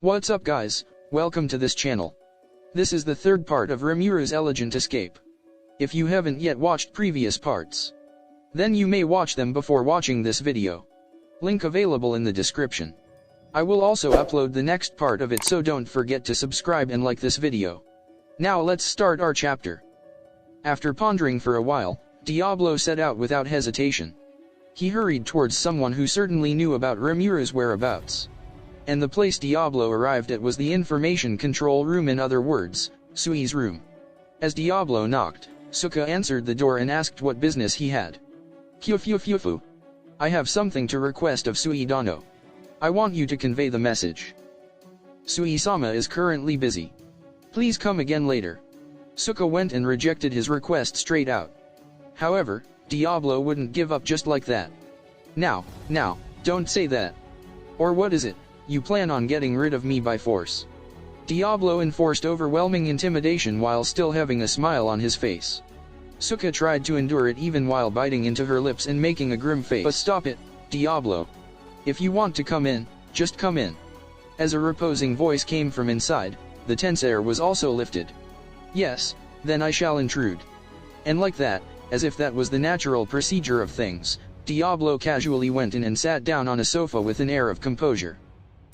What's up guys, welcome to this channel. This is the third part of Rimuru's elegant escape. If you haven't yet watched previous parts, then you may watch them before watching this video. Link available in the description. I will also upload the next part of it, so don't forget to subscribe and like this video. Now let's start our chapter. After pondering for a while, Diablo set out without hesitation. He hurried towards someone who certainly knew about Rimuru's whereabouts. And the place Diablo arrived at was the information control room, in other words, Souei's room. As Diablo knocked, Souka answered the door and asked what business he had. Kyufu. I have something to request of Souei Dano. I want you to convey the message. Souei-sama is currently busy. Please come again later. Souka went and rejected his request straight out. However, Diablo wouldn't give up just like that. Now, don't say that. Or what is it? You plan on getting rid of me by force? Diablo enforced overwhelming intimidation while still having a smile on his face. Souka tried to endure it even while biting into her lips and making a grim face. But stop it, Diablo. If you want to come in, just come in. As a reposing voice came from inside, the Tensei was also lifted. Yes, then I shall intrude. And like that, as if that was the natural procedure of things, Diablo casually went in and sat down on a sofa with an air of composure.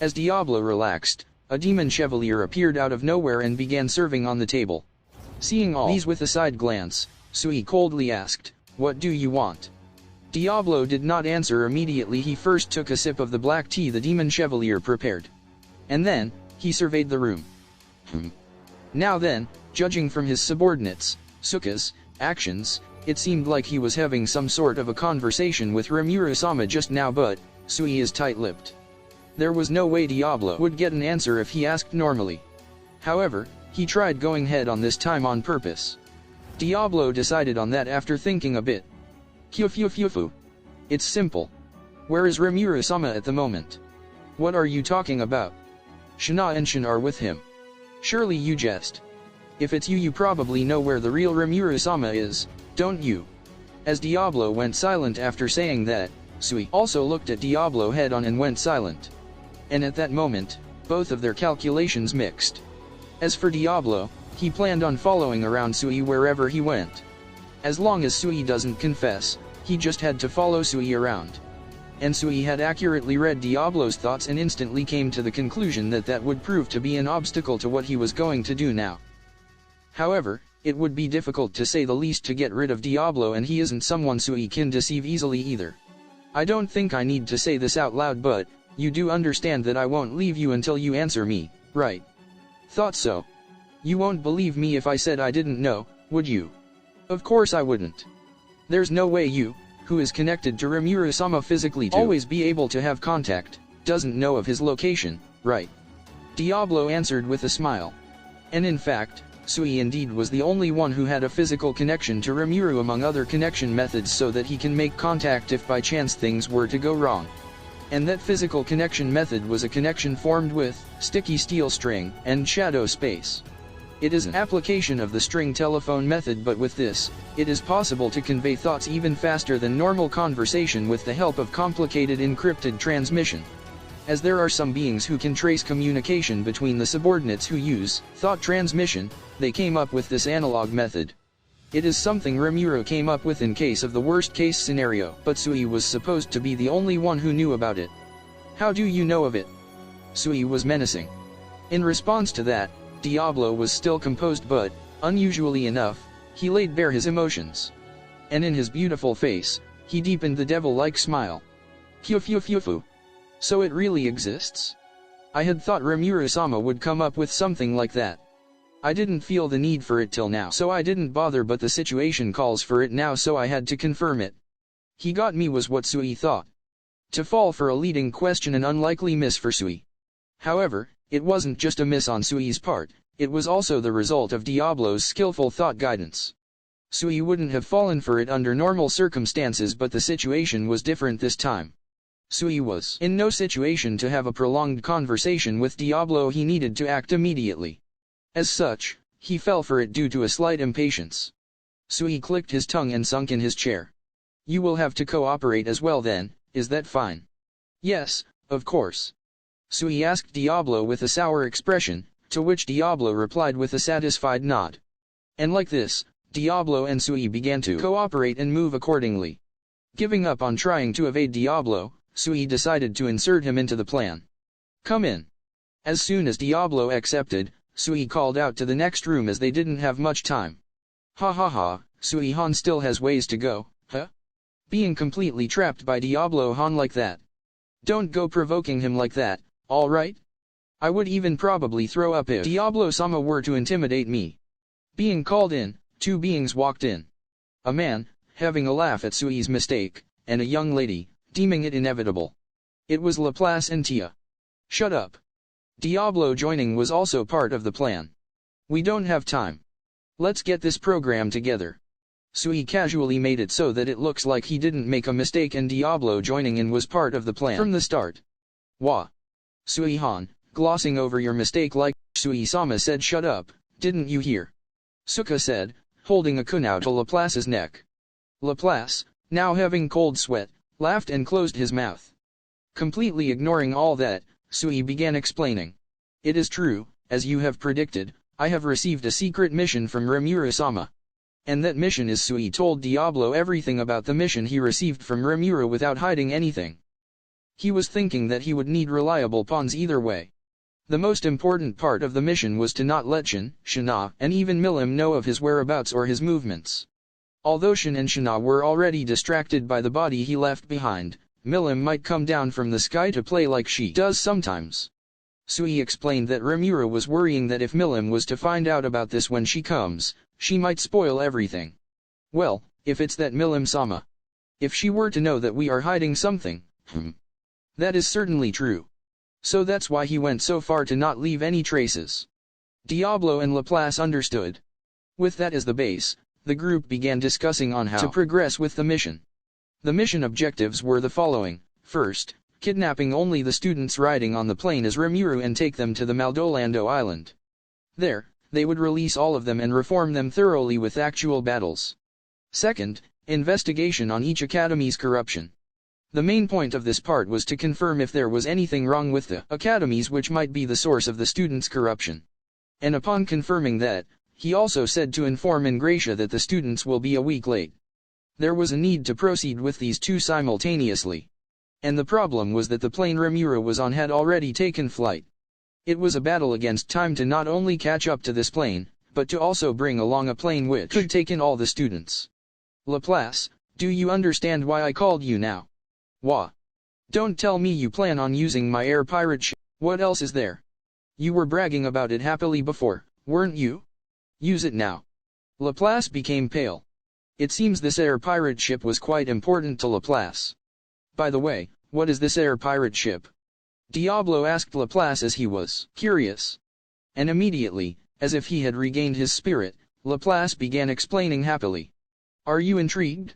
As Diablo relaxed, a demon chevalier appeared out of nowhere and began serving on the table. Seeing all these with a side glance, Souei coldly asked, "What do you want?" Diablo did not answer immediately. He first took a sip of the black tea the demon chevalier prepared. And then, he surveyed the room. Now then, judging from his subordinates, Souka's, actions, it seemed like he was having some sort of a conversation with Rimuru-sama just now, but Souei is tight-lipped. There was no way Diablo would get an answer if he asked normally. However, he tried going head on this time on purpose. Diablo decided on that after thinking a bit. Kyufu. It's simple. Where is Rimuru-sama at the moment? What are you talking about? Shana and Shin are with him. Surely you jest. If it's you, you probably know where the real Rimuru-sama is, don't you? As Diablo went silent after saying that, Souei also looked at Diablo head on and went silent. And at that moment, both of their calculations mixed. As for Diablo, he planned on following around Souei wherever he went. As long as Souei doesn't confess, he just had to follow Souei around. And Souei had accurately read Diablo's thoughts and instantly came to the conclusion that that would prove to be an obstacle to what he was going to do now. However, it would be difficult to say the least to get rid of Diablo, and he isn't someone Souei can deceive easily either. I don't think I need to say this out loud, but you do understand that I won't leave you until you answer me, right? Thought so. You won't believe me if I said I didn't know, would you? Of course I wouldn't. There's no way you, who is connected to Rimuru-sama physically to always be able to have contact, doesn't know of his location, right? Diablo answered with a smile. And in fact, Souei indeed was the only one who had a physical connection to Rimuru among other connection methods, so that he can make contact if by chance things were to go wrong. And that physical connection method was a connection formed with sticky steel string and shadow space. It is an application of the string telephone method, but with this, it is possible to convey thoughts even faster than normal conversation with the help of complicated encrypted transmission. As there are some beings who can trace communication between the subordinates who use thought transmission, they came up with this analog method. It is something Rimuru came up with in case of the worst case scenario, but Souei was supposed to be the only one who knew about it. How do you know of it? Souei was menacing. In response to that, Diablo was still composed, but, unusually enough, he laid bare his emotions. And in his beautiful face, he deepened the devil-like smile. Kyufu. So it really exists? I had thought Rimuru-sama would come up with something like that. I didn't feel the need for it till now, so I didn't bother, but the situation calls for it now, so I had to confirm it. He got me, was what Souei thought. To fall for a leading question, an unlikely miss for Souei. However, it wasn't just a miss on Souei's part, it was also the result of Diablo's skillful thought guidance. Souei wouldn't have fallen for it under normal circumstances, but the situation was different this time. Souei was in no situation to have a prolonged conversation with Diablo. He needed to act immediately. As such, he fell for it due to a slight impatience. Souei clicked his tongue and sunk in his chair. You will have to cooperate as well then, is that fine? Yes, of course. Souei asked Diablo with a sour expression, to which Diablo replied with a satisfied nod. And like this, Diablo and Souei began to cooperate and move accordingly. Giving up on trying to evade Diablo, Souei decided to insert him into the plan. Come in. As soon as Diablo accepted, Souei called out to the next room as they didn't have much time. Ha ha ha, Souei-han still has ways to go, huh? Being completely trapped by Diablo-han like that. Don't go provoking him like that, alright? I would even probably throw up if Diablo-sama were to intimidate me. Being called in, two beings walked in. A man, having a laugh at Souei's mistake, and a young lady, deeming it inevitable. It was Laplace and Tia. Shut up. Diablo joining was also part of the plan. We don't have time. Let's get this program together. Souei casually made it so that it looks like he didn't make a mistake and Diablo joining in was part of the plan from the start. Wah. Souei-han, glossing over your mistake like Souei-sama said shut up, didn't you hear? Souka said, holding a kunao to Laplace's neck. Laplace, now having cold sweat, laughed and closed his mouth. Completely ignoring all that, Souei began explaining. It is true, as you have predicted, I have received a secret mission from Rimuru-sama. And that mission is Souei told Diablo everything about the mission he received from Rimuru without hiding anything. He was thinking that he would need reliable pawns either way. The most important part of the mission was to not let Shin, Shana, and even Milim know of his whereabouts or his movements. Although Shin and Shana were already distracted by the body he left behind, Milim might come down from the sky to play like she does sometimes. Souei explained that Rimuru was worrying that if Milim was to find out about this when she comes, she might spoil everything. Well, if it's that Milim-sama. If she were to know that we are hiding something, that is certainly true. So that's why he went so far to not leave any traces. Diablo and Laplace understood. With that as the base, the group began discussing on how to progress with the mission. The mission objectives were the following. First, kidnapping only the students riding on the plane as Rimuru and take them to the Maldolando Island. There, they would release all of them and reform them thoroughly with actual battles. Second, investigation on each academy's corruption. The main point of this part was to confirm if there was anything wrong with the academies which might be the source of the students' corruption. And upon confirming that, he also said to inform Ingratia that the students will be a week late. There was a need to proceed with these two simultaneously. And the problem was that the plane Rimuru was on had already taken flight. It was a battle against time to not only catch up to this plane, but to also bring along a plane which could take in all the students. Laplace, do you understand why I called you now? Wah. Don't tell me you plan on using my air pirate ship. What else is there? You were bragging about it happily before, weren't you? Use it now. Laplace became pale. It seems this air pirate ship was quite important to Laplace. By the way, what is this air pirate ship? Diablo asked Laplace as he was curious. And immediately, as if he had regained his spirit, Laplace began explaining happily. Are you intrigued?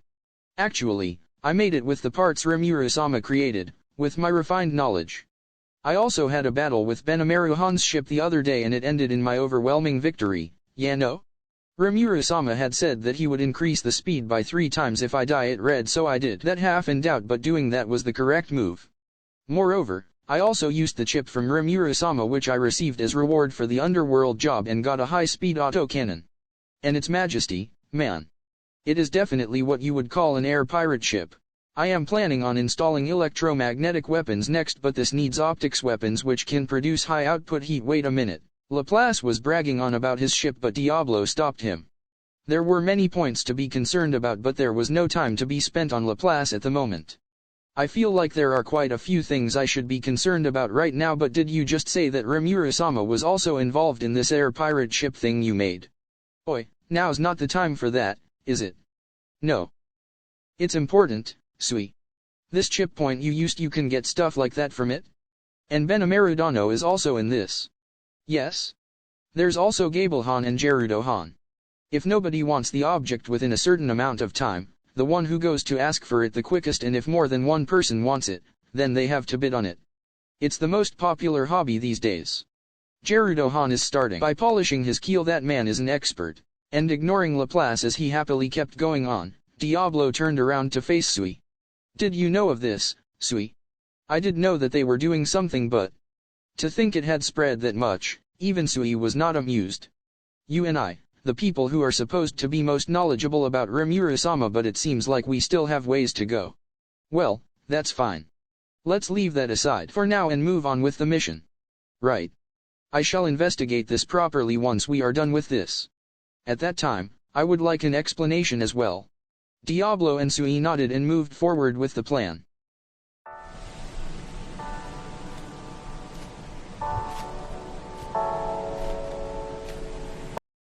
Actually, I made it with the parts Rimuru-sama created, with my refined knowledge. I also had a battle with Benimaru-han's ship the other day and it ended in my overwhelming victory, yeah no? Rimuru-sama had said that he would increase the speed by 3 times if I die it red so I did that half in doubt but doing that was the correct move. Moreover, I also used the chip from Rimuru-sama which I received as reward for the underworld job and got a high-speed autocannon. And its majesty, man. It is definitely what you would call an air pirate ship. I am planning on installing electromagnetic weapons next but this needs optics weapons which can produce high output heat. Wait a minute. Laplace was bragging on about his ship but Diablo stopped him. There were many points to be concerned about but there was no time to be spent on Laplace at the moment. I feel like there are quite a few things I should be concerned about right now but did you just say that Rimuru-sama was also involved in this air pirate ship thing you made? Oi, now's not the time for that, is it? No. It's important, Souei. This chip point you used you can get stuff like that from it? And Benimaru-dano is also in this. Yes. There's also Gable-han and Gerudo-han. If nobody wants the object within a certain amount of time, the one who goes to ask for it the quickest and if more than one person wants it, then they have to bid on it. It's the most popular hobby these days. Gerudo-han is starting by polishing his keel. That man is an expert. And ignoring Laplace as he happily kept going on, Diablo turned around to face Souei. Did you know of this, Souei? I did know that they were doing something but... To think it had spread that much, even Souei was not amused. You and I, the people who are supposed to be most knowledgeable about Rimuru-sama, but it seems like we still have ways to go. Well, that's fine. Let's leave that aside for now and move on with the mission. Right. I shall investigate this properly once we are done with this. At that time, I would like an explanation as well. Diablo and Souei nodded and moved forward with the plan.